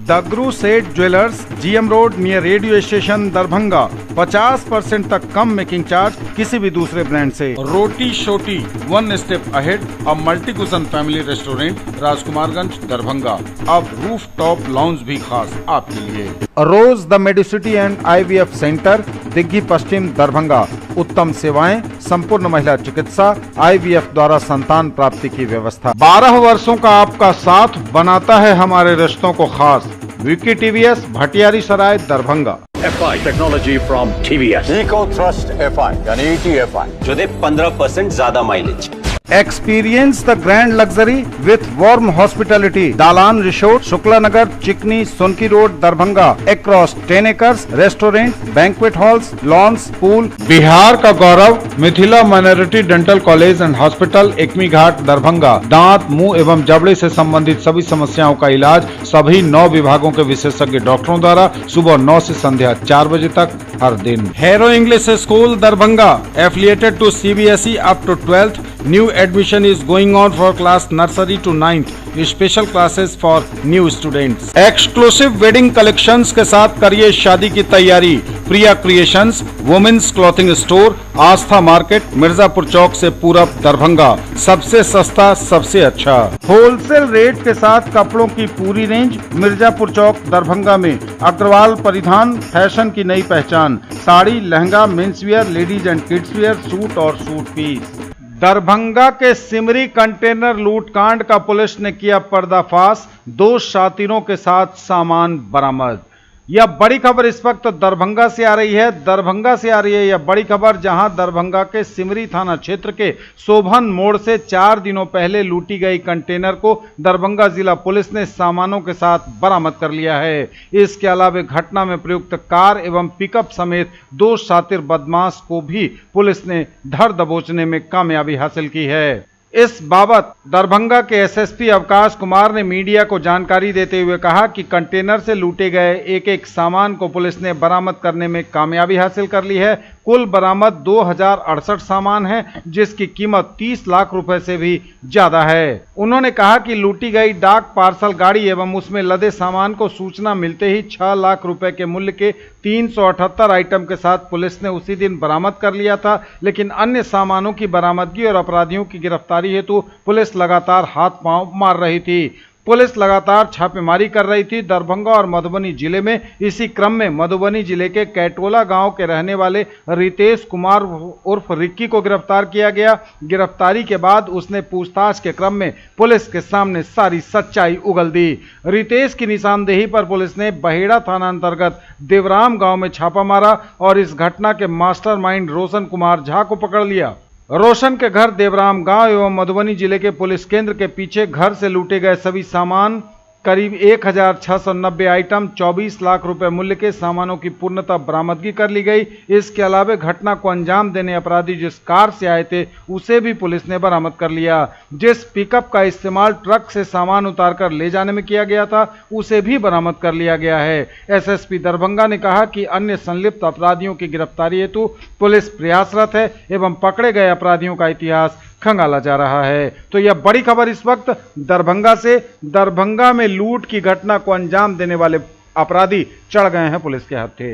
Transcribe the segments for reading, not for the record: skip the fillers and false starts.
दगरू सेठ jewellers, GM road near radio station Darbhanga. 50% तक कम making charge किसी भी दूसरे ब्रांड से। रोटी शोटी, वन स्टेप अहेड, अब multi cuisine family restaurant, Rajkumarganj Darbhanga. अब रूफ टॉप लॉन्ज भी खास आपके लिए। Rose the Medicity and IVF centre, Digghi पश्चिम दरभंगा। उत्तम सेवाएं, संपूर्ण महिला चिकित्सा, IVF द्वारा संतान प्राप्ति की व्यवस्था। 12 वर्षों का आपका साथ बनाता है हमारे रिश्तों को खास। Vicky TVS, Bhatiyari Sarai Darbhanga. FI technology from TVS, eco thrust FI यानी ETFI जो दे 15% ज्यादा mileage. Experience the grand luxury with warm hospitality. Dalan resort, Shukla Nagar, Chikni, Sonki road, Darbhanga. Across 10 acres, restaurant, banquet halls, lawns, pool. Bihar का गौरव, Mithila minority dental college and hospital, Ekmi Ghat Darbhanga. दांत, मुंह एवं जबड़े से संबंधित सभी समस्याओं का इलाज सभी 9 विभागों के विशेषज्ञ डॉक्टरों द्वारा सुबह 9 से संध्या 4 बजे तक हर दिन। Harrow English school Darbhanga, affiliated to CBSE up to 12th। New admission is going on for class nursery to 9th. Special classes for new students. Exclusive wedding collections के साथ करिए शादी की तैयारी। प्रिया क्रिएशंस, वुमेन्स क्लॉथिंग स्टोर, आस्था market, Mirzapur चौक से पूरब दरभंगा। सबसे सस्ता, सबसे अच्छा होलसेल रेट के साथ कपड़ों की पूरी रेंज, मिर्जापुर चौक दरभंगा में। अग्रवाल परिधान, फैशन की नई पहचान। Sari, lehenga, men's wear, ladies and kids wear, suit और सूट पीस। दरभंगा के सिमरी कंटेनर लूटकांड का पुलिस ने किया पर्दाफाश, 2 शातिरों के साथ सामान बरामद। यह बड़ी खबर इस वक्त दरभंगा से आ रही है। दरभंगा से आ रही है यह बड़ी खबर, जहां दरभंगा के सिमरी थाना क्षेत्र के शोभन मोड़ से 4 दिनों पहले लूटी गई कंटेनर को दरभंगा जिला पुलिस ने सामानों के साथ बरामद कर लिया है। इसके अलावा घटना में प्रयुक्त कार एवं पिकअप समेत 2 शातिर बदमाश को भी पुलिस ने धर दबोचने में कामयाबी हासिल की है। इस बाबत दरभंगा के SSP अवकाश कुमार ने मीडिया को जानकारी देते हुए कहा कि कंटेनर से लूटे गए एक सामान को पुलिस ने बरामद करने में कामयाबी हासिल कर ली है। कुल बरामद 2068 सामान है, जिसकी कीमत 30 लाख रुपए से भी ज्यादा है। उन्होंने कहा कि लूटी गई डाक पार्सल गाड़ी एवं उसमें लदे सामान को सूचना मिलते ही 6 लाख रुपए के मूल्य के 378 आइटम के साथ पुलिस ने उसी दिन बरामद कर लिया था। लेकिन अन्य सामानों की बरामदगी और अपराधियों की गिरफ्तारी हेतु पुलिस लगातार हाथ पांव मार रही थी। पुलिस लगातार छापेमारी कर रही थी। दरभंगा और मधुबनी जिले में इसी क्रम में मधुबनी जिले के कैटोला गांव के रहने वाले रितेश कुमार उर्फ रिक्की को गिरफ्तार किया गया। गिरफ्तारी के बाद उसने पूछताछ के क्रम में पुलिस के सामने सारी सच्चाई उगल दी। रितेश की निशानदेही पर पुलिस ने बहेड़ा थाना अंतर्गत देवराम गांव में छापा मारा और इस घटना के मास्टरमाइंड रोशन कुमार झा को पकड़ लिया। रोशन के घर देवराम गांव एवं मधुबनी जिले के पुलिस केंद्र के पीछे घर से लूटे गए सभी सामान करीब 1690 आइटम 24 लाख रुपए मूल्य के सामानों की पूर्णतः बरामदगी कर ली गई। इसके अलावा घटना को अंजाम देने अपराधी जिस कार से आए थे उसे भी पुलिस ने बरामद कर लिया। जिस पिकअप का इस्तेमाल ट्रक से सामान उतारकर ले जाने में किया गया था उसे भी बरामद कर लिया गया है। SSP दरभंगा ने कहा कि अन्य संलिप्त अपराधियों की गिरफ्तारी हेतु पुलिस प्रयासरत है एवं पकड़े गए अपराधियों का इतिहास खंगाला जा रहा है। तो यह बड़ी खबर इस वक्त दरभंगा से। दरभंगा में लूट की घटना को अंजाम देने वाले अपराधी चढ़ गए हैं पुलिस के हत्थे।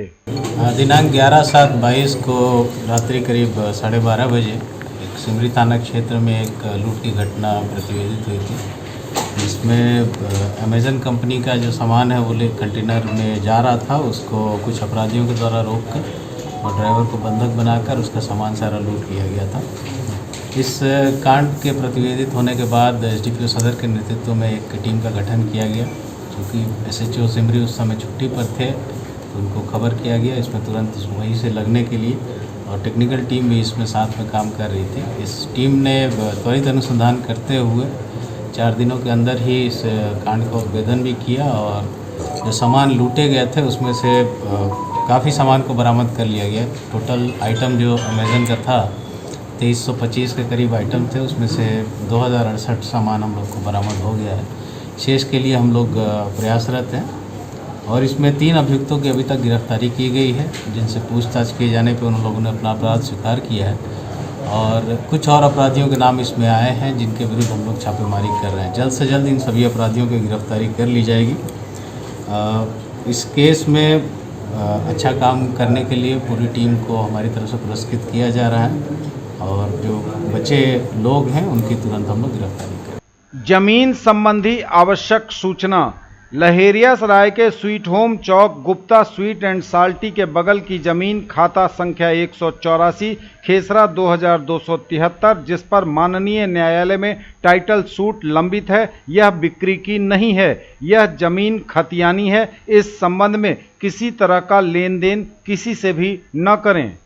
दिनांक 11/7/22 को रात्रि करीब 12:30 बजे एक सिमरी थाना क्षेत्र में एक लूट की घटना प्रतिवेदित हुई थी, जिसमें अमेजन कंपनी का जो सामान है वो कंटेनर में जा रहा था। उसको कुछ अपराधियों के द्वारा रोककर और ड्राइवर को बंधक बनाकर उसका सामान सारा लूट लिया गया था। इस कांड के प्रतिवेदित होने के बाद SDPO सदर के नेतृत्व में एक टीम का गठन किया गया। क्योंकि SHO सिमरी उस समय छुट्टी पर थे तो उनको खबर किया गया इसमें तुरंत वहीं से लगने के लिए, और टेक्निकल टीम भी इसमें साथ में काम कर रही थी। इस टीम ने त्वरित अनुसंधान करते हुए 4 दिनों के अंदर ही इस कांड का उद्भेदन भी किया और जो सामान लूटे गए थे उसमें से काफ़ी सामान को बरामद कर लिया गया। टोटल आइटम जो अमेजन का था 2325 के करीब आइटम थे, उसमें से 2068 सामान हम लोग को बरामद हो गया है। शेष के लिए हम लोग प्रयासरत हैं और इसमें 3 अभियुक्तों की अभी तक गिरफ्तारी की गई है, जिनसे पूछताछ किए जाने पर उन लोगों ने अपना अपराध स्वीकार किया है और कुछ और अपराधियों के नाम इसमें आए हैं जिनके विरुद्ध हम लोग छापेमारी कर रहे हैं। जल्द से जल्द इन सभी अपराधियों की गिरफ्तारी कर ली जाएगी इस केस में अच्छा काम करने के लिए पूरी टीम को हमारी तरफ से पुरस्कृत किया जा रहा है और जो बचे लोग हैं उनकी तुरंत हम लोग गिरफ्तारी करें। जमीन संबंधी आवश्यक सूचना। लहेरिया सराय के sweet home Chowk Gupta sweet and salty के बगल की जमीन खाता संख्या 184 खेसरा 2273, जिस पर माननीय न्यायालय में टाइटल सूट लंबित है, यह बिक्री की नहीं है। यह जमीन खतियानी है। इस संबंध में किसी तरह का लेन देन किसी से भी न करें।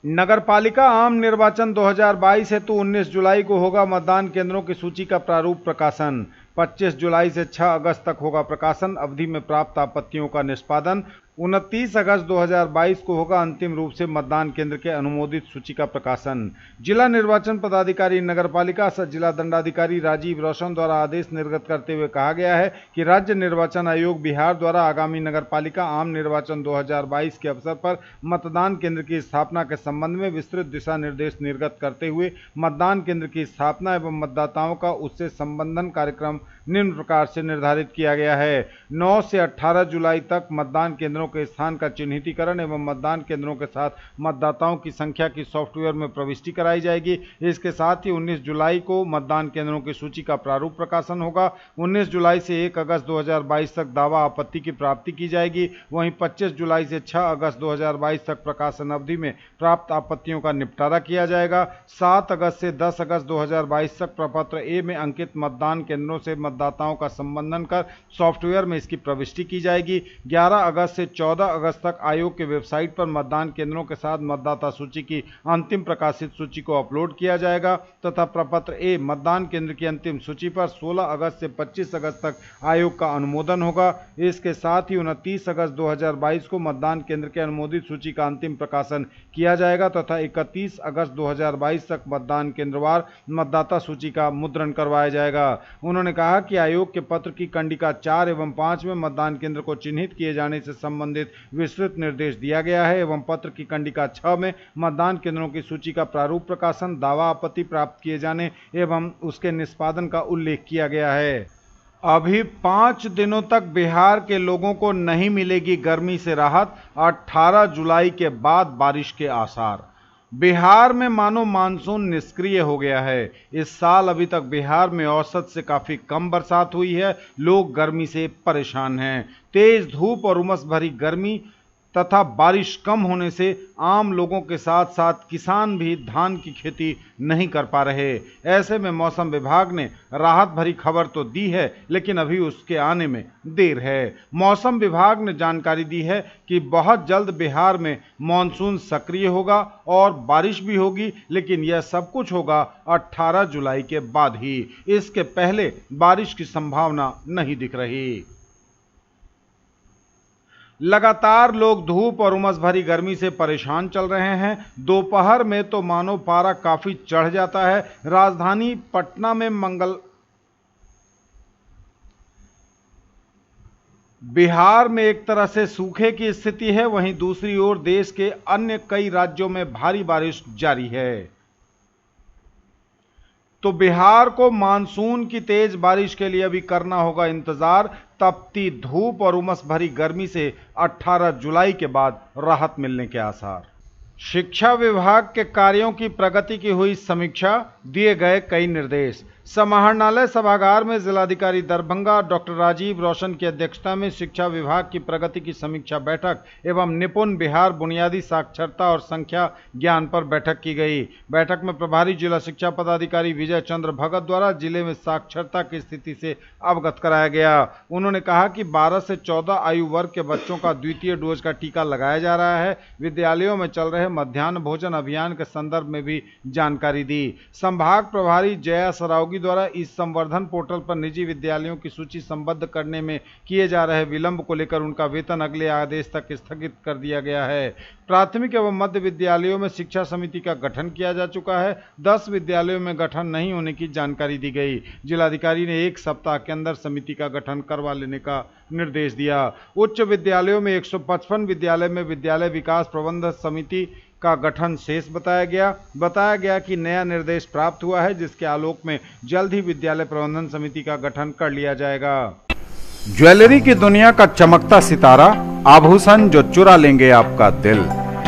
नगरपालिका आम निर्वाचन 2022 हेतु 19 जुलाई को होगा मतदान केंद्रों की सूची का प्रारूप प्रकाशन। 25 जुलाई से 6 अगस्त तक होगा प्रकाशन। अवधि में प्राप्त आपत्तियों का निष्पादन। 29 अगस्त 2022 को होगा अंतिम रूप से मतदान केंद्र के अनुमोदित सूची का प्रकाशन। जिला निर्वाचन पदाधिकारी नगरपालिका सह जिला दंडाधिकारी राजीव रोशन द्वारा आदेश निर्गत करते हुए कहा गया है कि राज्य निर्वाचन आयोग बिहार द्वारा आगामी नगरपालिका आम निर्वाचन 2022 के अवसर पर मतदान केंद्र की स्थापना के संबंध में विस्तृत दिशा निर्देश निर्गत करते हुए मतदान केंद्र की स्थापना एवं मतदाताओं का उससे संबंधन कार्यक्रम निम्न प्रकार से निर्धारित किया गया है। 9 से 18 जुलाई तक मतदान केंद्रों के स्थान का चिन्हितीकरण एवं मतदान केंद्रों के साथ मतदाताओं की संख्या की सॉफ्टवेयर में प्रविष्टि कराई जाएगी। इसके साथ ही 19 जुलाई को मतदान केंद्रों की सूची का प्रारूप प्रकाशन होगा। 19 जुलाई से 1 अगस्त 2022 तक दावा आपत्ति की प्राप्ति की जाएगी। वहीं 25 जुलाई से 6 अगस्त 2022 तक प्रकाशन अवधि में प्राप्त आपत्तियों का निपटारा किया जाएगा। 7 अगस्त से 10 अगस्त 2022 तक प्रपत्र ए में अंकित मतदान केंद्रों से मतदाताओं का संबंधन कर सॉफ्टवेयर में इसकी प्रविष्टि की जाएगी। 11 अगस्त से 14 अगस्त तक आयोग के वेबसाइट पर मतदान केंद्रों के साथ मतदाता सूची की अंतिम प्रकाशित सूची को अपलोड किया जाएगा तथा प्रपत्र ए मतदान केंद्र की अंतिम सूची पर 16 अगस्त से 25 अगस्त तक आयोग का अनुमोदन होगा। इसके साथ ही 29 अगस्त 2022 को मतदान केंद्र के अनुमोदित सूची का अंतिम प्रकाशन किया जाएगा तथा 31 अगस्त 2022 तक मतदान केंद्रवार मतदाता सूची का मुद्रण करवाया जाएगा। उन्होंने कहा कि आयोग के पत्र की कंडिका 4 एवं 5 में मतदान केंद्र को चिन्हित किए जाने से संबंधित विस्तृत निर्देश दिया गया है एवं पत्र की कंडिका 6 में मतदान केंद्रों की सूची का प्रारूप प्रकाशन, दावा आपत्ति प्राप्त किए जाने एवं उसके निष्पादन का उल्लेख किया गया है। अभी 5 दिनों तक बिहार के लोगों को नहीं मिलेगी गर्मी से राहत। 18 जुलाई के बाद बारिश के आसार। बिहार में मानो मानसून निष्क्रिय हो गया है। इस साल अभी तक बिहार में औसत से काफी कम बरसात हुई है। लोग गर्मी से परेशान हैं। तेज धूप और उमस भरी गर्मी तथा बारिश कम होने से आम लोगों के साथ साथ किसान भी धान की खेती नहीं कर पा रहे। ऐसे में मौसम विभाग ने राहत भरी खबर तो दी है, लेकिन अभी उसके आने में देर है। मौसम विभाग ने जानकारी दी है कि बहुत जल्द बिहार में मानसून सक्रिय होगा और बारिश भी होगी, लेकिन यह सब कुछ होगा 18 जुलाई के बाद ही। इसके पहले बारिश की संभावना नहीं दिख रही। लगातार लोग धूप और उमस भरी गर्मी से परेशान चल रहे हैं। दोपहर में तो मानो पारा काफी चढ़ जाता है। राजधानी पटना में बिहार में एक तरह से सूखे की स्थिति है, वहीं दूसरी ओर देश के अन्य कई राज्यों में भारी बारिश जारी है। तो बिहार को मानसून की तेज बारिश के लिए अभी करना होगा इंतजार। तपती धूप और उमस भरी गर्मी से 18 जुलाई के बाद राहत मिलने के आसार। शिक्षा विभाग के कार्यों की प्रगति की हुई समीक्षा, दिए गए कई निर्देश। समाहरणालय सभागार में जिलाधिकारी दरभंगा डॉक्टर राजीव रोशन की अध्यक्षता में शिक्षा विभाग की प्रगति की समीक्षा बैठक एवं निपुण बिहार बुनियादी साक्षरता और संख्या ज्ञान पर बैठक की गई। बैठक में प्रभारी जिला शिक्षा पदाधिकारी विजय चंद्र भगत द्वारा जिले में साक्षरता की स्थिति से अवगत कराया गया। उन्होंने कहा कि 12 से 14 आयु वर्ग के बच्चों का द्वितीय डोज का टीका लगाया जा रहा है। विद्यालयों में चल रहे मध्याह्न भोजन अभियान के संदर्भ में भी जानकारी दी। संभाग प्रभारी जया सरावगी द्वारा इस संवर्धन पोर्टल पर निजी विद्यालयों की सूची संबद्ध करने में किए जा रहे विलंब को लेकर उनका वेतन अगले आदेश तक स्थगित कर दिया गया है। प्राथमिक एवं मध्य विद्यालयों में शिक्षा समिति का गठन किया जा चुका है। 10 विद्यालयों में गठन नहीं होने की जानकारी दी गई। जिलाधिकारी ने 1 सप्ताह के अंदर समिति का गठन करवा लेने का निर्देश दिया। उच्च विद्यालयों में 155 विद्यालय में विद्यालय विकास प्रबंधन समिति का गठन शेष बताया गया कि नया निर्देश प्राप्त हुआ है, जिसके आलोक में जल्द ही विद्यालय प्रबंधन समिति का गठन कर लिया जाएगा। ज्वेलरी की दुनिया का चमकता सितारा, आभूषण जो चुरा लेंगे आपका दिल।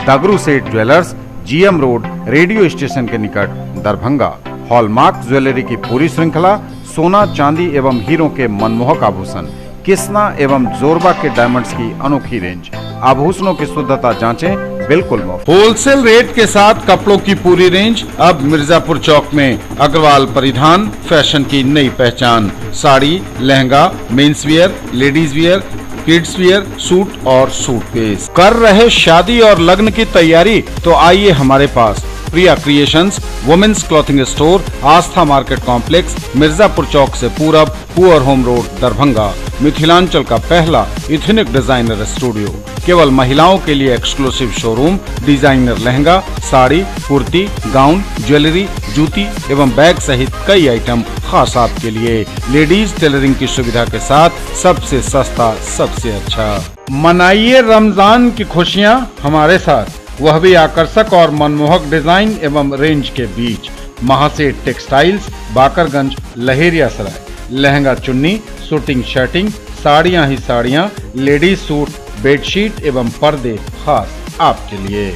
दगरू सेठ jewellers, GM road, radio station के निकट, दरभंगा। हॉलमार्क ज्वेलरी की पूरी श्रृंखला, सोना, चांदी एवं हीरों के मनमोहक आभूषण, किस्ना एवं जोरबा के डायमंड्स की अनोखी रेंज। आभूषणों की शुद्धता जांचें, बिल्कुल मुफ्त। होलसेल रेट के साथ कपड़ों की पूरी रेंज अब मिर्जापुर चौक में। अग्रवाल परिधान, फैशन की नई पहचान। Sari, lehenga, men's wear, ladies wear, kids wear, suit और सूट पीस। कर रहे शादी और लग्न की तैयारी? तो आइए हमारे पास। प्रिया क्रिएशंस, वुमेन्स क्लॉथिंग स्टोर, आस्था मार्केट कॉम्प्लेक्स, मिर्जापुर चौक से पूरब, poor home road, Darbhanga. Mithilanchal का पहला इथनिक डिजाइनर स्टूडियो। केवल महिलाओं के लिए exclusive showroom. Designer lehenga, sari, kurti, gown, jewellery, जूती एवं बैग सहित कई आइटम खास आपके लिए। लेडीज टेलरिंग की सुविधा के साथ सबसे सस्ता, सबसे अच्छा। मनाइए रमजान की खुशियाँ हमारे साथ, वह भी आकर्षक और मनमोहक डिजाइन एवं रेंज के बीच। महासेठ टेक्सटाइल्स, बाकरगंज, लहेरिया सराय। लहंगा चुन्नी, शूटिंग शर्टिंग, साड़ियाँ ही साड़ियाँ, लेडीज सूट, बेडशीट एवं पर्दे खास आपके लिए।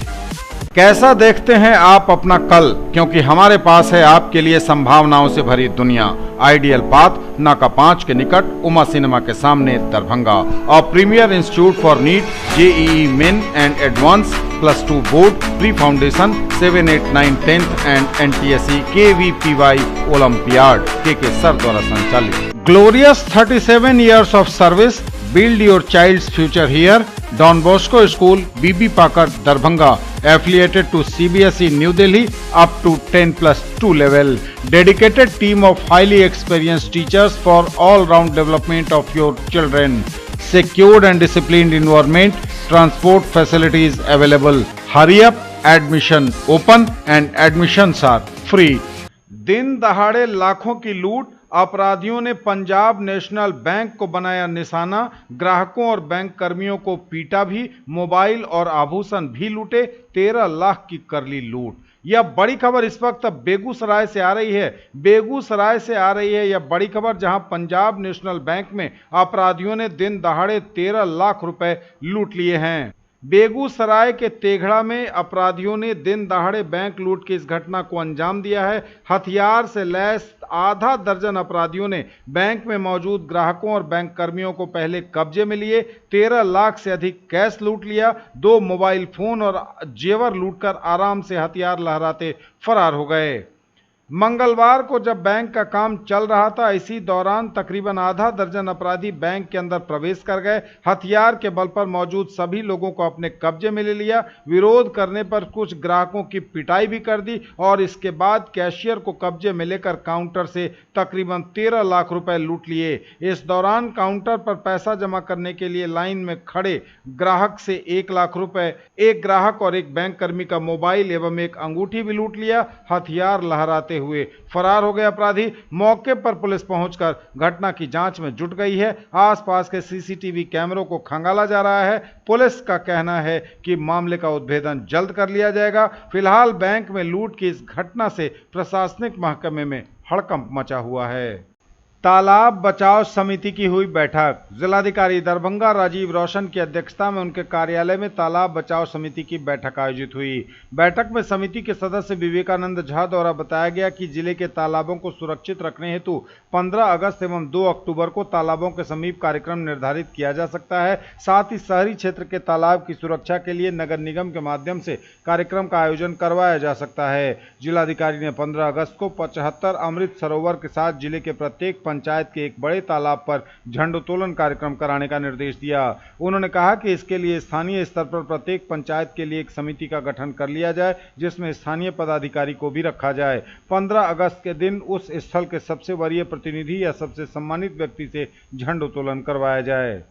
कैसा देखते हैं आप अपना कल? क्योंकि हमारे पास है आपके लिए संभावनाओं से भरी दुनिया। आइडियल पाथ, नाका 5 के निकट, उमा सिनेमा के सामने, दरभंगा। और premier institute for NEET, JEE Main and advance, +2 board, pre foundation, 7, 8, 9, 10th and NTSC KVPY olympiad के सर द्वारा संचालित। Glorious 37 years of service, build your child's future here. Don Bosco School, BB Pakar, Darbhanga, affiliated to CBSE New Delhi, up to 10+2 level. Dedicated team of highly experienced teachers for all-round development of your children. Secured and disciplined environment, transport facilities available. Hurry up, admission open and admissions are free. दिन दहाड़े लाखों की लूट, अपराधियों ने Punjab national bank को बनाया निशाना। ग्राहकों और बैंक कर्मियों को पीटा भी, मोबाइल और आभूषण भी लूटे। 13 लाख की कर ली लूट। यह बड़ी खबर इस वक्त बेगूसराय से आ रही है। बेगूसराय से आ रही है यह बड़ी खबर, जहां पंजाब नेशनल बैंक में अपराधियों ने दिन दहाड़े 13 लाख रुपए लूट लिए हैं। बेगूसराय के तेघड़ा में अपराधियों ने दिन दहाड़े बैंक लूट की इस घटना को अंजाम दिया है। हथियार से लैस आधा दर्जन अपराधियों ने बैंक में मौजूद ग्राहकों और बैंक कर्मियों को पहले कब्जे में लिए 13 लाख से अधिक कैश लूट लिया। 2 मोबाइल फोन और जेवर लूटकर आराम से हथियार लहराते फरार हो गए। मंगलवार को जब बैंक का काम चल रहा था, इसी दौरान तकरीबन आधा दर्जन अपराधी बैंक के अंदर प्रवेश कर गए। हथियार के बल पर मौजूद सभी लोगों को अपने कब्जे में ले लिया। विरोध करने पर कुछ ग्राहकों की पिटाई भी कर दी और इसके बाद कैशियर को कब्जे में लेकर काउंटर से तकरीबन 13 लाख रुपए लूट लिए। इस दौरान काउंटर पर पैसा जमा करने के लिए लाइन में खड़े ग्राहक से 1 लाख रुपए, एक ग्राहक और एक बैंक कर्मी का मोबाइल एवं एक अंगूठी भी लूट लिया। हथियार लहराते हुए फरार हो गए अपराधी। मौके पर पुलिस पहुंचकर घटना की जांच में जुट गई है। आसपास के सीसीटीवी कैमरों को खंगाला जा रहा है। पुलिस का कहना है कि मामले का उद्भेदन जल्द कर लिया जाएगा। फिलहाल बैंक में लूट की इस घटना से प्रशासनिक महकमे में हड़कंप मचा हुआ है। तालाब बचाओ समिति की हुई बैठक। जिलाधिकारी दरभंगा राजीव रोशन की अध्यक्षता में उनके कार्यालय में तालाब बचाओ समिति की बैठक आयोजित हुई। बैठक में समिति के सदस्य विवेकानंद झा द्वारा बताया गया कि जिले के तालाबों को सुरक्षित रखने हेतु 15 अगस्त एवं 2 अक्टूबर को तालाबों के समीप कार्यक्रम निर्धारित किया जा सकता है। साथ ही शहरी क्षेत्र के तालाब की सुरक्षा के लिए नगर निगम के माध्यम से कार्यक्रम का आयोजन करवाया जा सकता है। जिलाधिकारी ने 15 अगस्त को 75 अमृत सरोवर के साथ जिले के प्रत्येक पंचायत के एक बड़े तालाब पर झंडोत्तोलन कार्यक्रम कराने का निर्देश दिया। उन्होंने कहा कि इसके लिए स्थानीय स्तर पर प्रत्येक पंचायत के लिए एक समिति का गठन कर लिया जाए, जिसमें स्थानीय पदाधिकारी को भी रखा जाए। 15 अगस्त के दिन उस स्थल के सबसे वरीय प्रतिनिधि या सबसे सम्मानित व्यक्ति से झंडोत्तोलन करवाया जाए।